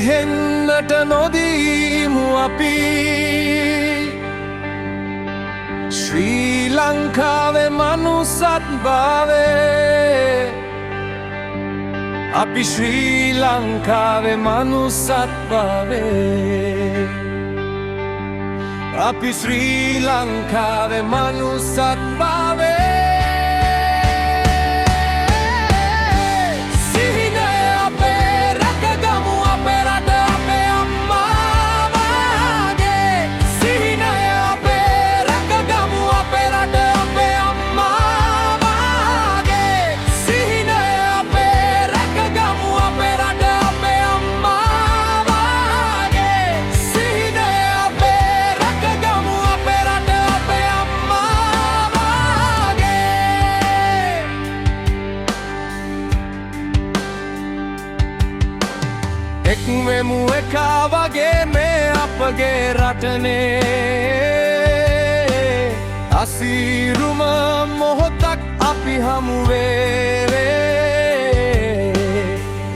ගැහෙන්නට නොදීමු අපි ශ්‍රී ලංකාවේ මනුසත් භාවේ අපි ශ්‍රී ලංකාවේ මනුසත් භාවේ අපි ශ්‍රී ලංකාවේ මනුසත් භාවේ එක්වෙමු එකා වගේ මේ අපගේ රටනේ අසීරුම මොහොතක් අපි හමුවේ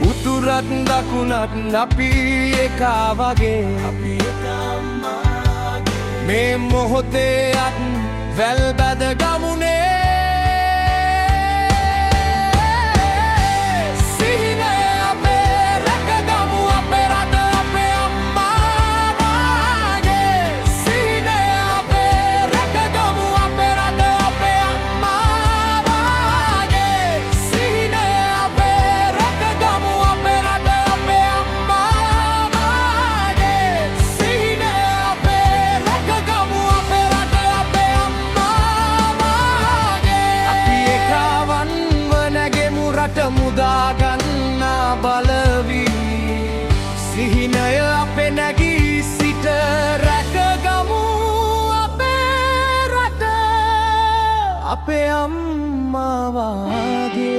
උතුරත් දකුණත් අපි එකා වගේ මේ මොහොතේ අත් වැල් බැද ගමුනේ මුදාගන්නා බලවී සිහිනය අපේ නැගී සිට රැකගමු අපේ රට අපේ අම්මා වාගේ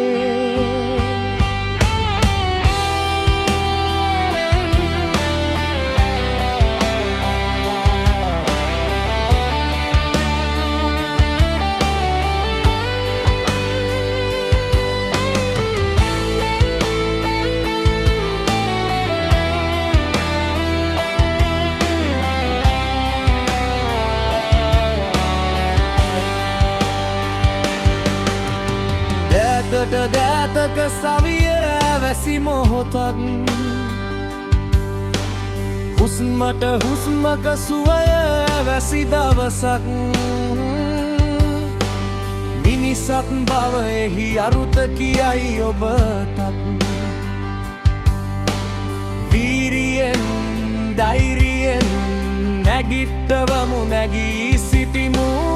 දෑතක සවිය වැසි මොහොතක් හුස්මට හුස්මක සුවය වැසි දවසක් මිනිසත් බවෙහි අරුත කියයි ඔබටත් වීරියෙන් ධෛර්යයෙන් නැගිට්ටවමු නැගී සිටිමු